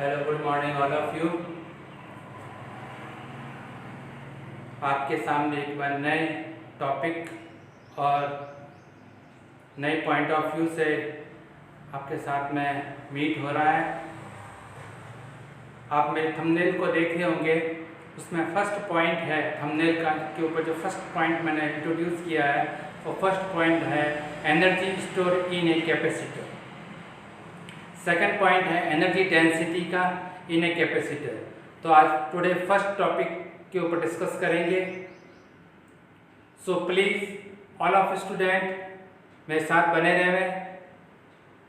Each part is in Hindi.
Hello good morning all of you. आपके सामने एक बार नए टॉपिक और नए पॉइंट ऑफ व्यू से आपके साथ में मीट हो रहा है। आप मेरे थंबनेल को देखे होंगे, उसमें फर्स्ट पॉइंट है थंबनेल का के ऊपर जो फर्स्ट पॉइंट मैंने इंट्रोड्यूस किया है वो फर्स्ट पॉइंट है energy store in a capacitor. Second point है एनर्जी डेंसिटी का इन ए कैपेसिटर। तो आज टुडे फर्स्ट टॉपिक के ऊपर डिस्कस करेंगे। सो प्लीज़ ऑल ऑफ स्टूडेंट मेरे साथ बने रहे।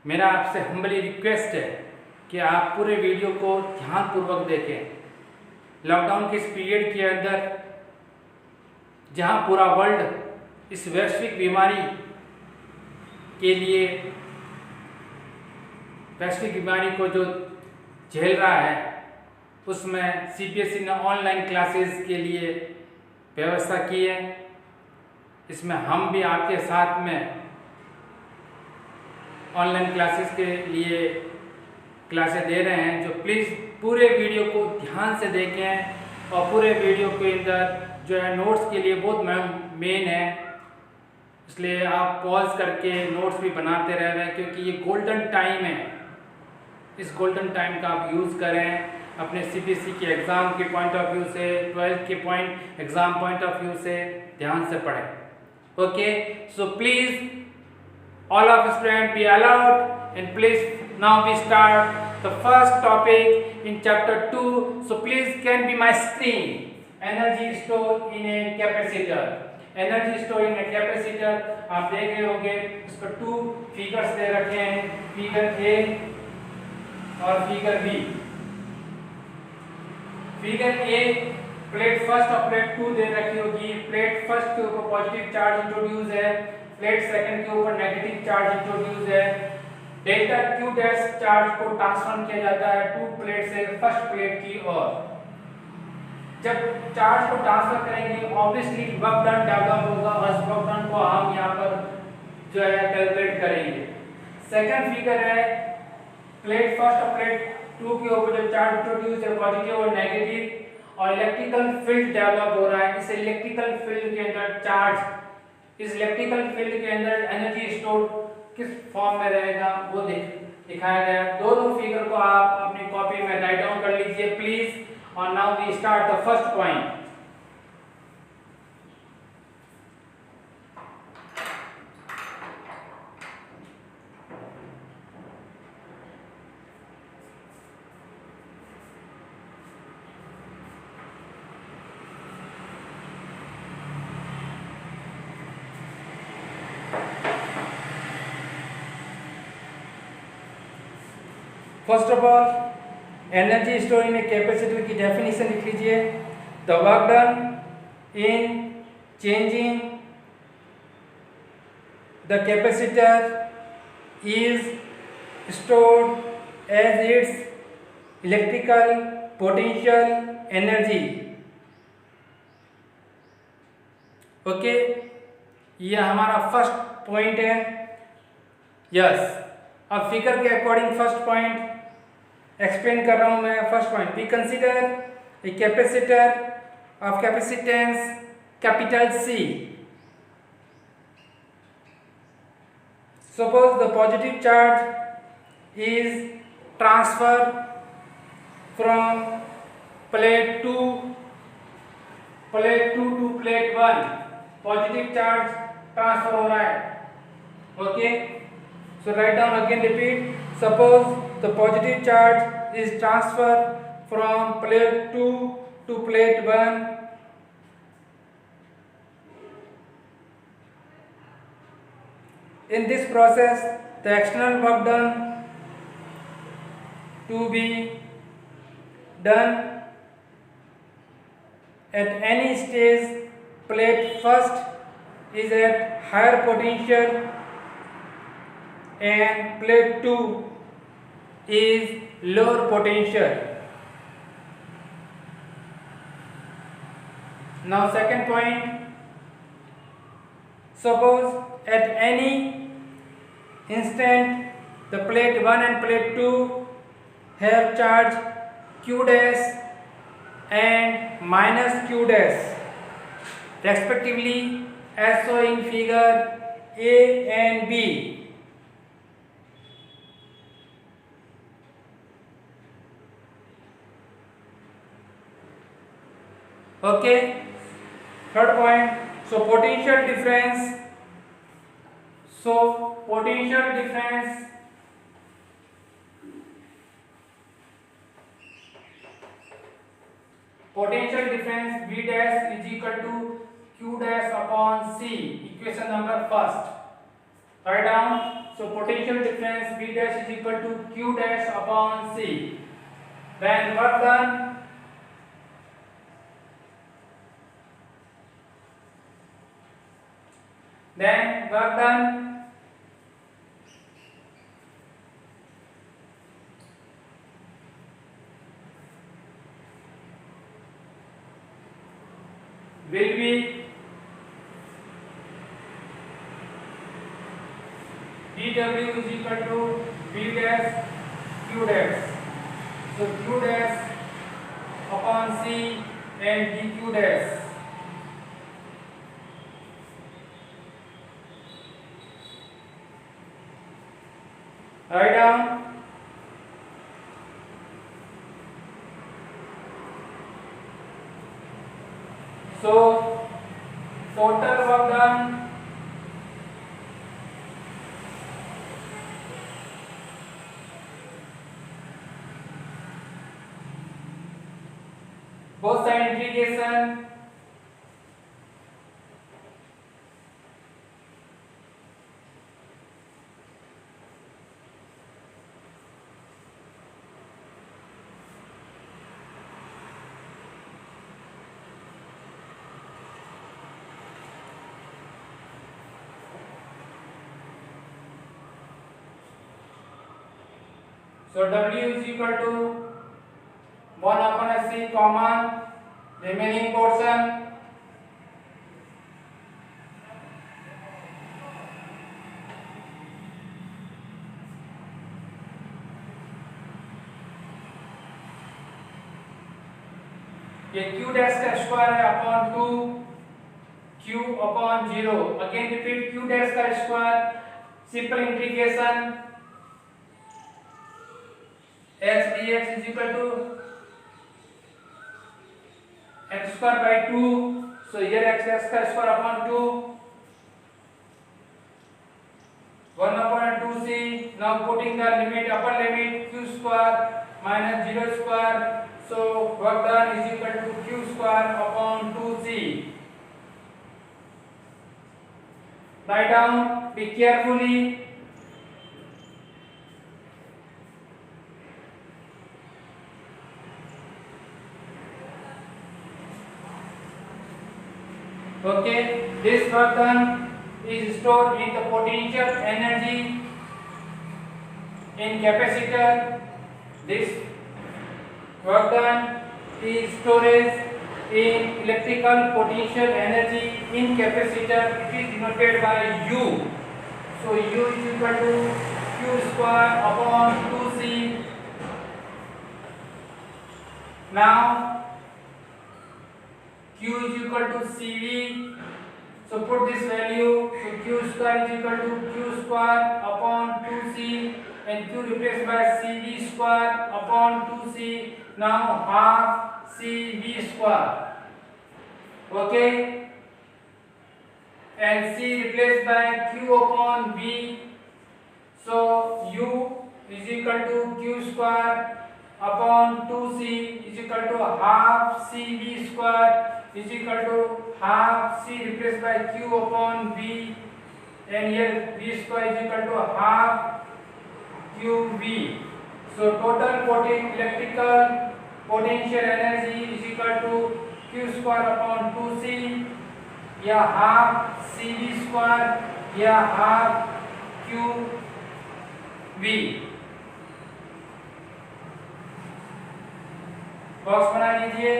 मेरा आपसे हम्बली रिक्वेस्ट है कि आप पूरे वीडियो को ध्यानपूर्वक देखें। लॉकडाउन के इस पीरियड के अंदर जहां पूरा वर्ल्ड इस वैश्विक बीमारी के लिए वैश्विक बीमारी को जो झेल रहा है, उसमें सीबीएसई ने ऑनलाइन क्लासेस के लिए व्यवस्था की है। इसमें हम भी आपके साथ में ऑनलाइन क्लासेस के लिए क्लासेस दे रहे हैं। जो प्लीज़ पूरे वीडियो को ध्यान से देखें और पूरे वीडियो के अंदर जो है नोट्स के लिए बहुत मेन है, इसलिए आप पॉज करके नोट्स भी बनाते रह रहे हैं क्योंकि ये गोल्डन टाइम है। इस गोल्डन टाइम का आप यूज़ करें अपने सीबीएसई के एग्ज़ाम के पॉइंट ऑफ व्यू से, 12th के एग्ज़ाम पॉइंट ऑफ व्यू से ध्यान से पढ़ें। Okay, so please all of student be allowed and please now we start the first topic in chapter 2। So please can be my screen energy store in a capacitor. Energy store in a capacitor आप देख रहे होंगे, इस पर 2 फिगर्स दे रखे हैं, फिगर ए और figure B. Figure A plate first और प्लेट 2 दे रखी होगी। प्लेट फर्स्ट के ऊपर पॉजिटिव चार्ज इंट्रोड्यूस है, प्लेट सेकंड के ऊपर नेगेटिव चार्ज इंट्रोड्यूस है। डेल्टा क्यू डैश चार्ज को ट्रांसफर किया जाता है 2 प्लेट से फर्स्ट प्लेट की ओर। जब चार्ज को ट्रांसफर करेंगे ऑब्वियसली वर्क डन डेवलप होगा और इस वर्क डन को हम यहाँ पर जो है कैलकुलेट करेंगे। सेकंड फिगर है प्लेट फर्स्ट और प्लेट 2 के ऊपर जो चार्ज इंट्रोड्यूस है पॉजिटिव और नेगेटिव, और इलेक्ट्रिकल फील्ड डेवलप हो रहा है। इस इलेक्ट्रिकल फील्ड के अंदर चार्ज, इस इलेक्ट्रिकल फील्ड के अंदर एनर्जी स्टोर किस फॉर्म में रहेगा वो दिखाया गया। दोनों फिगर को आप अपनी कॉपी में राइट डाउन कर लीजिए प्लीज। और now we start the first point. First of all energy store in a capacitor की डेफिनेशन लिख लीजिए। The work done in changing the capacitor is stored as its electrical potential energy. Okay, ये हमारा फर्स्ट पॉइंट है। यस, अब फिगर के अकॉर्डिंग फर्स्ट पॉइंट एक्सप्लेन कर रहा हूं मैं। फर्स्ट पॉइंट, we consider a capacitor of capacitance capital C। Suppose the positive charge is transfer from plate 2 to plate 1। Positive charge transfer हो रहा है। Okay, so write down again, repeat. Suppose the positive charge is transferred from plate 2 to plate 1. In this process, the external work done to be done at any stage, plate first is at higher potential and plate 2 is lower potential. Now second point, suppose at any instant the plate 1 and plate 2 have charge q dash and minus q dash respectively as shown in figure A and B. Okay, third point. So potential difference V dash is equal to Q dash upon C. Equation number first. Write down. So potential difference V dash is equal to Q dash upon C. Then work done. Will be dW is equal to V dash Q dash. So Q dash upon C and dQ dash. Write down. So total work done both side integration so W is equal to 1 upon C common remaining portion ये Q डैश का स्क्वायर है upon 2 Q upon 0 again repeat Q dash का square simple integration x dx is equal to x square by 2. So here x dash का square upon 2 1 upon 2c. Now putting the limit upper limit q square minus 0 square. So work done is equal to q square upon 2c. Write down. Be carefully. Okay, this work done is stored in the potential energy in capacitor. This work done is storage in electrical potential energy in capacitor. It is denoted by U. So U is equal to Q square upon 2C. Now Q is equal to CV. So put this value. So Q square is equal to Q square upon 2C and Q replaced by CV square upon 2C. Now half CV square. Okay. And C replaced by Q upon V. So U is equal to Q square upon 2C is equal to half CV square is equal to half C replaced by Q upon V, and here V square is equal to half QV. So total electrical potential energy is equal to Q square upon 2C या half CV square या half QV. बॉक्स बना लीजिए.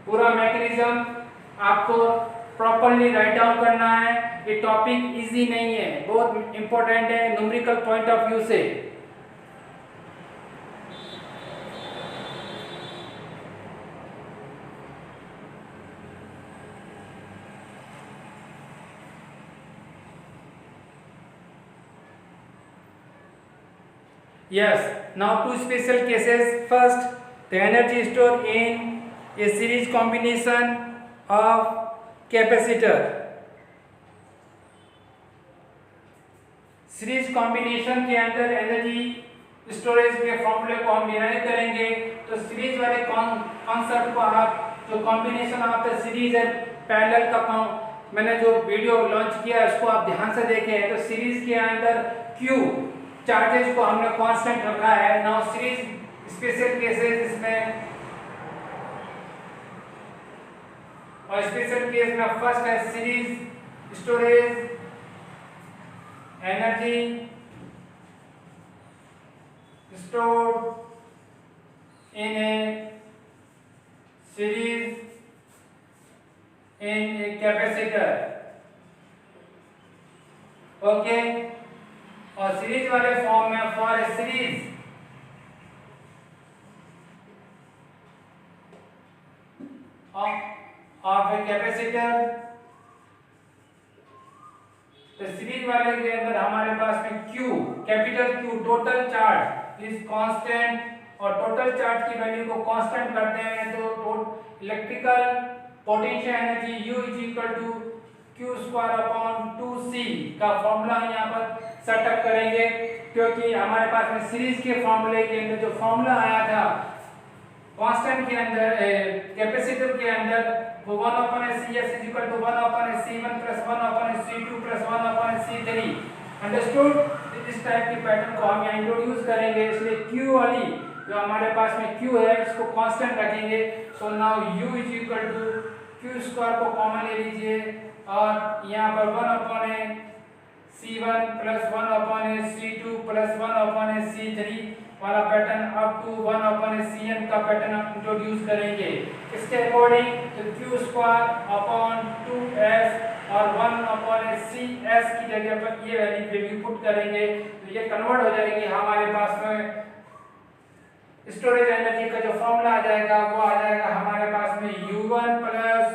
पूरा मैकेनिज्म आपको प्रॉपर्ली राइट डाउन करना है. ये टॉपिक इजी नहीं है, बहुत इंपॉर्टेंट है न्यूमेरिकल पॉइंट ऑफ व्यू से. Yes. Now two special cases. First, the energy stored in a series combination of capacitor. Series combination के अंदर एनर्जी स्टोरेज के फॉर्मूले को हम डिराइव करेंगे। तो सीरीज वाले कॉन्सेप्ट को आप जो combination of the series and parallel का मैंने जो वीडियो लॉन्च किया उसको आप ध्यान से देखें। तो सीरीज के अंदर Q चार्जेस को हमने कांस्टेंट रखा है। नाउ सीरीज स्पेशल केसेस इसमें और स्पेशल केस में फर्स्ट है series storage energy stored in a series in a capacitor. Okay और सीरीज वाले फॉर्म में for a series of a capacitor. तो सीरीज वाले के अंदर हमारे पास में Q capital Q total charge is constant और टोटल चार्ज की वैल्यू को कांस्टेंट करते हैं तो electrical potential energy U is equal to Q²/2C का फॉर्मूला हम यहाँ पर सेटअप करेंगे, क्योंकि हमारे पास में सीरीज के फॉर्मूले के अंदर जो फॉर्मूला आया था कांस्टेंट के अंदर कैपेसिटर के अंदर वो 1/CS is equal to 1/C1 plus 1/C2 plus 1/C3। Understood. इस टाइप के पैटर्न को हम यहाँ इंट्रोड्यूस करेंगे, इसलिए Q वाली जो हमारे पास में Q है इसको कांस्टेंट रखेंगे। So now U is equal to Q² को कॉमन ले लीजिए और यहाँ पर 1/C1 plus 1/C2 plus 1/C3 वाला पैटर्न अप टू 1/Cn का पैटर्न आप इंट्रोड्यूस करेंगे। इसके अकॉर्डिंग तो Q²/2S और 1/CS की जगह पर ये वैल्यू पुट करेंगे तो ये कन्वर्ट हो जाएगी। हमारे पास में स्टोरेज एनर्जी का जो फॉर्मूला आ जाएगा वो आ जाएगा हमारे पास में U1 plus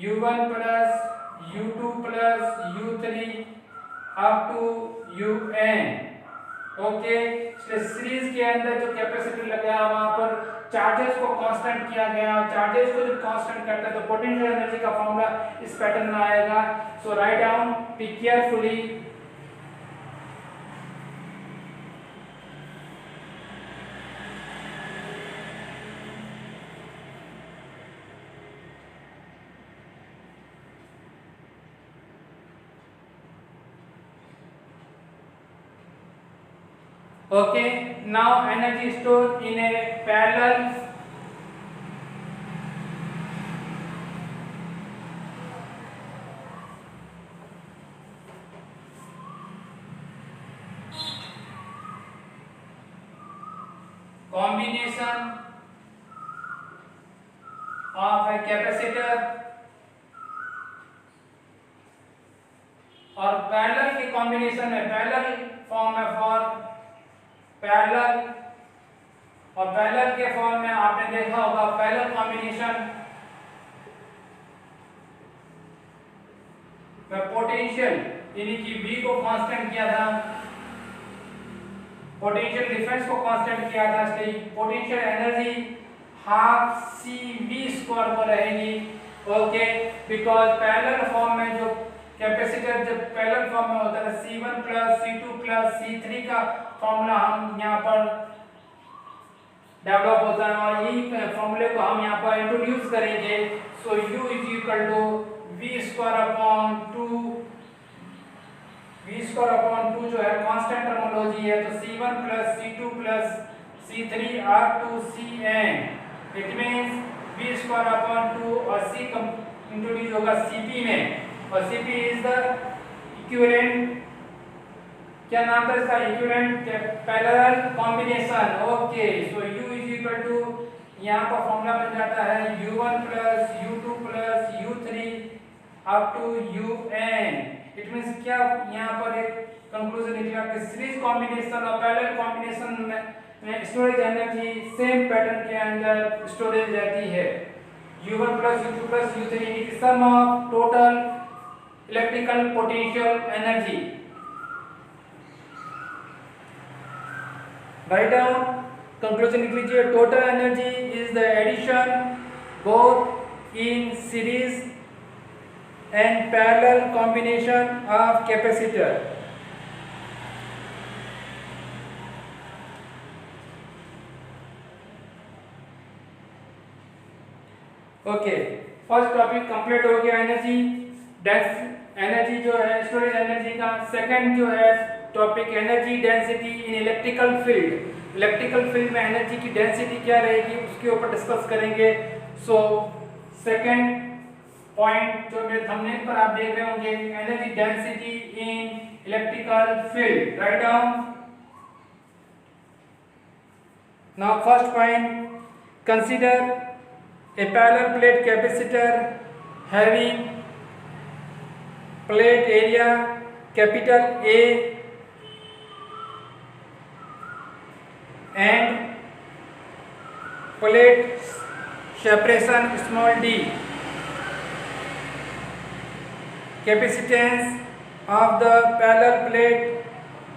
U1 plus U2 plus U3 up to UN। Okay, series के अंदर जो कैपेसिटर लगाया वहां पर चार्जेस को कांस्टेंट किया गया और चार्जेस को जब कांस्टेंट करता है तो पोटेंशियल एनर्जी का फॉर्मूला इस पैटर्न में आएगा। So write down, be carefully. Okay, now energy stored in a parallel combination of a capacitor और पैरेलल के कॉम्बिनेशन में पैरेलल फॉर्म में फॉर पैरेलल और पैरेलल के फॉर्म में आपने देखा होगा पैरेलल कॉम्बिनेशन में पोटेंशियल यानी कि V को कांस्टेंट किया था, पोटेंशियल डिफरेंस को कांस्टेंट किया था, इसलिए पोटेंशियल एनर्जी हाफ CV² पर रहेगी। ओके, बिकॉज पैरेलल फॉर्म में जो कैपेसिटर जब पैरेलल फॉर्म में होता है C1 plus C2 plus C3 का फॉर्मूला हम यहाँ पर डेवलप होता है और यही फॉर्मूले को हम यहाँ पर इंट्रोड्यूस करेंगे। So U is equal to V²/2 जो है कांस्टेंट टर्मिनोलॉजी है तो C1 plus C2 plus C3 up to Cn। It means V²/2 और C इंट्रोड्यूस होगा Cp में और Cp इज द इक्विवेलेंट, क्या नाम था इसका, equivalent parallel combination. Okay, so U is equal to यहाँ पर फॉर्मूला बन जाता है U1 plus U2 plus U3 up to UN। It means क्या यहाँ पर एक कंक्लूजन निकला कि सीरीज कॉम्बिनेशन और पैरेलल कॉम्बिनेशन में स्टोरेज एनर्जी सेम पैटर्न के अंदर स्टोरेज रहती है। U1 plus U2 plus U3 is sum of total electrical potential energy. Right down, conclusion लिख लीजिए। Total energy is the addition both in series and parallel combination of capacitor. Okay, first topic complete हो गया एनर्जी एनर्जी जो है स्टोरेज एनर्जी का। सेकंड जो है topic energy density in electrical field. Electrical field में एनर्जी की डेंसिटी क्या रहेगी उसके ऊपर डिस्कस करेंगे। सो सेकंड पॉइंट जो मेरे थंबनेल पर आप देख रहे होंगे, energy density in electrical field, write down. Now first point, consider a parallel plate capacitor having plate area capital A and plate separation small d. Capacitance of the parallel plate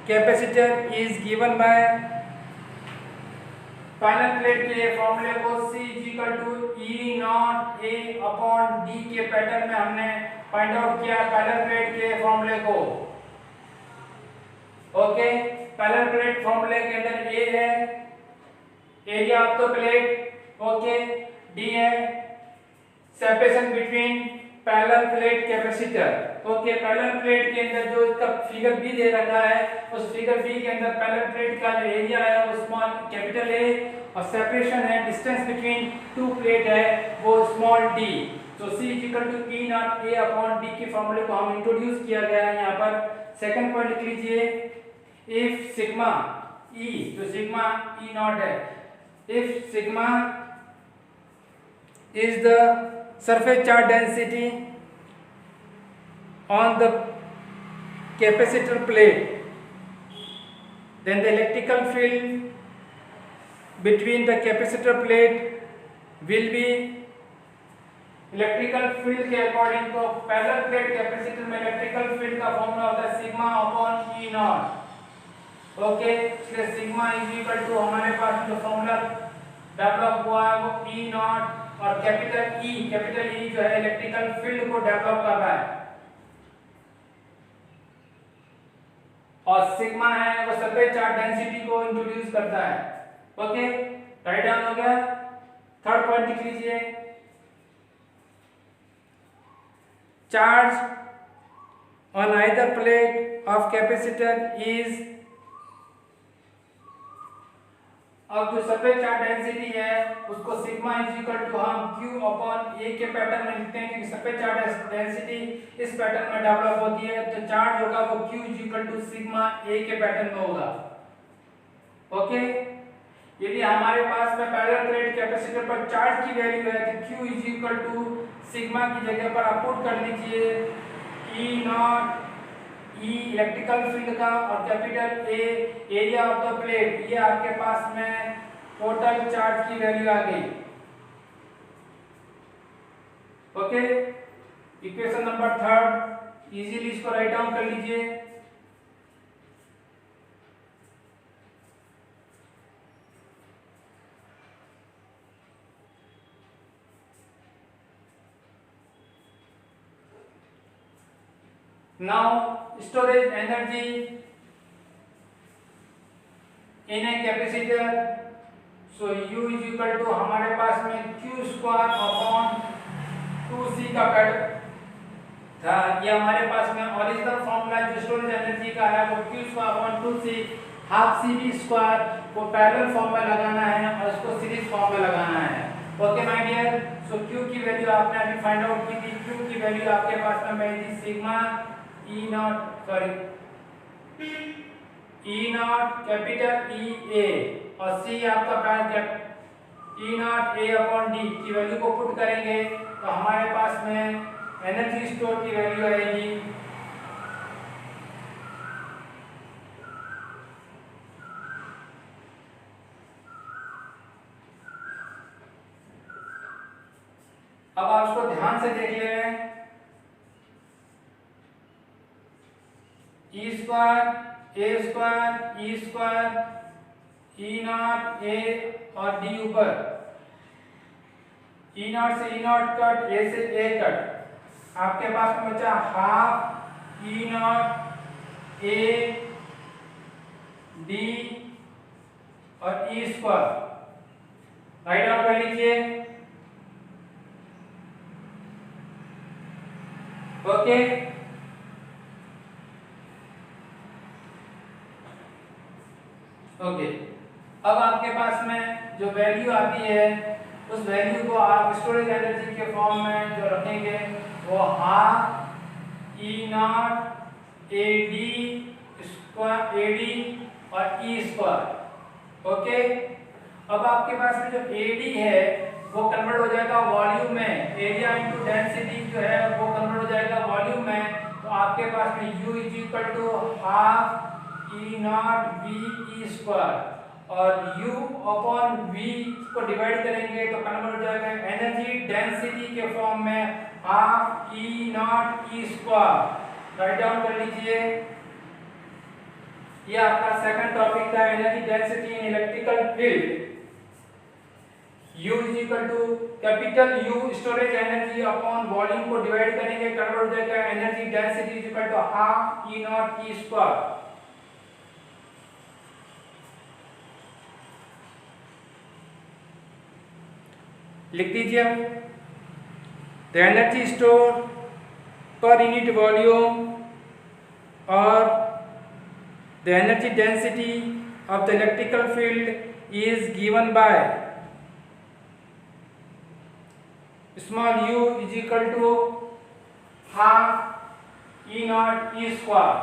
capacitor is given by parallel plate के फॉर्मूले को C E not A upon D के पैटर्न में हमने फाइंड आउट किया पैरेलल प्लेट के फॉर्मूले को। ओके, पैरेलल प्लेट फॉर्मूले के अंदर A है area of the plate, okay, D है separation between parallel plate capacitor. Okay, parallel plate के अंदर जो इसका फिगर बी दे रखा है उस फिगर बी के अंदर पैरेलल प्लेट का जो एरिया है वो स्मॉल कैपिटल ए और सेपरेशन है डिस्टेंस बिटवीन टू प्लेट है वो स्मॉल डी। तो C E not A upon D के फॉर्मूले को हम इंट्रोड्यूस किया गया है यहाँ पर। सेकंड पॉइंट लिख लीजिए, इफ सिग्मा E जो सिग्मा E नॉट है, if sigma is the surface charge density on the capacitor plate, then the electrical field between the capacitor plate will be electrical field के अकॉर्डिंग तो पैरेलल प्लेट कैपेसिटर में इलेक्ट्रिकल फील्ड का फॉर्मूला होता है sigma upon E not. Okay, इसलिए सिग्मा इज इक्वल टू हमारे पास जो फॉर्मूला डेवलप हुआ है वो ई नॉट और कैपिटल ई जो है इलेक्ट्रिकल फील्ड को डेवलप कर रहा है और सिग्मा है वो सरफेस चार्ज डेंसिटी को इंट्रोड्यूस करता है। ओके, राइट डाउन हो गया। थर्ड पॉइंट लिख लीजिए, charge on either plate of capacitor is, अब जो सरफेस चार्ज डेंसिटी है उसको सिग्मा इज इक्वल टू हम Q अपॉन A के पैटर्न में लिखते हैं क्योंकि सरफेस चार्ज डेंसिटी इस पैटर्न में डेवलप होती है तो चार्ज होगा वो Q is equal to sigma A के पैटर्न में होगा। ओके, यदि हमारे पास में पैरेलल प्लेट कैपेसिटर पर चार्ज की वैल्यू है तो Q is equal to sigma की जगह पर आप पुट कर लीजिए E not E electrical field का और capital A area of the plate, ये आपके पास में टोटल चार्ज की वैल्यू आ गई। Okay, equation number third easily इसको राइट डाउन कर लीजिए। Now storage energy in a capacitor, so U is equal to हमारे पास में Q स्क्वायर अपॉन 2C का पैटर्न था। ये हमारे पास में ओरिजिनल फॉर्मूला जो स्टोरेज एनर्जी का है वो Q square upon 2C half CV square को पैरेलल फॉर्म में लगाना है और इसको सीरीज फॉर्म में लगाना है। Okay my dear, so Q की वैल्यू आपने अभी फाइंड आउट की थी। Q की वैल्यू आपके पास में मैं थी sigma E not capital E A और C आपका पैर E not A upon D की वैल्यू को पुट करेंगे तो हमारे पास में एनर्जी स्टोर की वैल्यू आएगी अब आप इसको ध्यान से देख ले रहे हैं। E square A square E square E not a और डी ऊपर, ई नॉट से ई नॉट कट, ए से ए कट, आपके पास में बचा half E not A D और ई स्क्वायर, राइट डाउन कर लीजिए। ओके, ओके, अब आपके पास में जो वैल्यू आती है उस वैल्यू को आप स्टोरेज एनर्जी के फॉर्म में जो रखेंगे वो half E not A D square A D और ई स्क्वायर। ओके, अब आपके पास में जो ए डी है वो कन्वर्ट हो जाएगा वॉल्यूम में, एरिया इनटू डेंसिटी जो है वो कन्वर्ट हो जाएगा वॉल्यूम में, तो आपके पास में U is equal to half E naught V E square और U अपॉन V को डिवाइड करेंगे तो कन्वर्ट हो जाएगा एनर्जी डेंसिटी के फॉर्म में half E not E square. Right down कर लीजिए। ये आपका सेकंड टॉपिक था, energy density in electrical field. U is equal to capital U storage energy upon volume को डिवाइड करेंगे, कन्वर्ट हो जाएगा energy density is equal to half E not E square. लिख दीजिए the energy store per unit volume और the energy density of the electrical field is given by small u is equal to half E naught E square।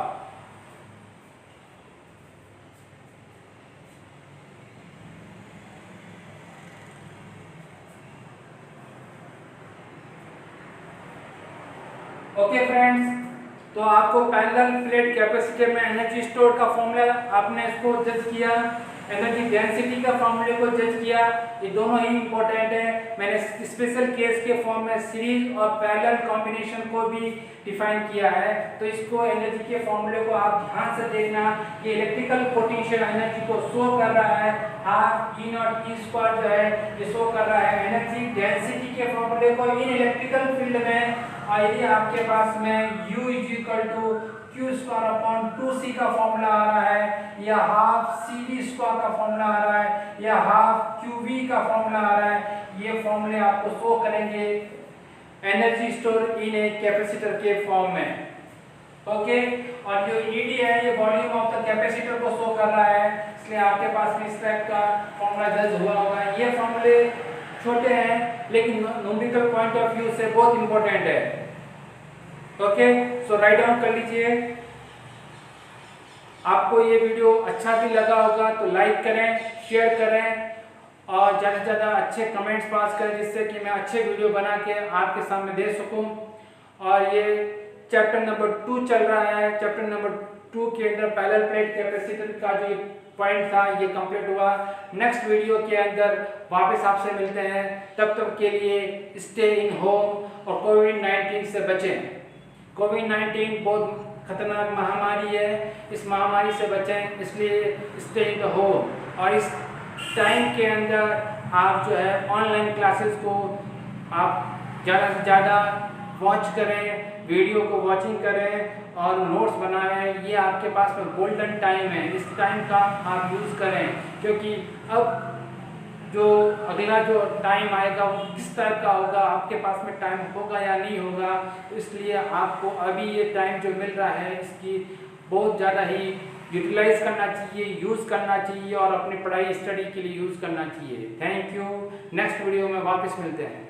Okay friends, तो आपको पैरेलल प्लेट कैपेसिटर में एनर्जी स्टोर का फॉर्मूला आपने इसको जज किया, एनर्जी डेंसिटी का फॉर्मूले को जज किया, ये दोनों ही इंपॉर्टेंट है। मैंने स्पेशल केस के फॉर्म में सीरीज और पैरेलल कॉम्बिनेशन को भी डिफाइन किया है, तो इसको एनर्जी के फॉर्मूले को आप ध्यान से देखना कि इलेक्ट्रिकल पोटेंशियल एनर्जी को शो कर रहा है half E not E square जो है ये शो कर रहा है एनर्जी डेंसिटी के फॉर्मूले को इन इलेक्ट्रिकल फील्ड में। और यदि आपके पास में U is equal to Q square upon 2c का फॉर्मूला आ रहा है, या हाफ CV स्क्वायर का फॉर्मूला आ रहा है, या हाफ QV का फॉर्मूला आ रहा है, ये फॉर्मूले आपको शो करेंगे energy store in a capacitor के फॉर्म में। ओके, और जो ED है ये वॉल्यूम ऑफ द कैपेसिटर को शो कर रहा है, इसलिए आपके पास में इस टाइप का फॉर्मूला दर्ज हुआ होगा। ये फॉर्मूले छोटे हैं लेकिन न्यूमेरिकल पॉइंट ऑफ व्यू से बहुत इंपॉर्टेंट है। ओके, सो राइट डाउन कर लीजिए। आपको ये वीडियो अच्छा भी लगा होगा तो लाइक करें, शेयर करें और ज़्यादा से ज़्यादा अच्छे कमेंट्स पास करें, जिससे कि मैं अच्छे वीडियो बना के आपके सामने दे सकूं। और ये चैप्टर नंबर 2 चल रहा है, चैप्टर नंबर 2 के अंदर पैरेलल प्लेट कैपेसिटर का जो पॉइंट था ये कंप्लीट हुआ। नेक्स्ट वीडियो के अंदर वापस आपसे मिलते हैं, तब तक के लिए स्टे इन होम और कोविड-19 से बचें। कोविड-19 बहुत खतरनाक महामारी है, इस महामारी से बचें, इसलिए स्टे इन द होम। और इस टाइम के अंदर आप जो है ऑनलाइन क्लासेस को आप ज़्यादा से ज़्यादा वॉच करें, वीडियो को वॉचिंग करें और नोट्स बनाएं। ये आपके पास में गोल्डन टाइम है, इस टाइम का आप यूज़ करें, क्योंकि अब जो अगला जो टाइम आएगा वो किस टाइप का होगा, आपके पास में टाइम होगा या नहीं होगा, तो इसलिए आपको अभी ये टाइम जो मिल रहा है इसकी बहुत ज़्यादा ही यूटिलाइज करना चाहिए, यूज़ करना चाहिए और अपनी पढ़ाई स्टडी के लिए यूज़ करना चाहिए। थैंक यू, नेक्स्ट वीडियो में वापस मिलते हैं।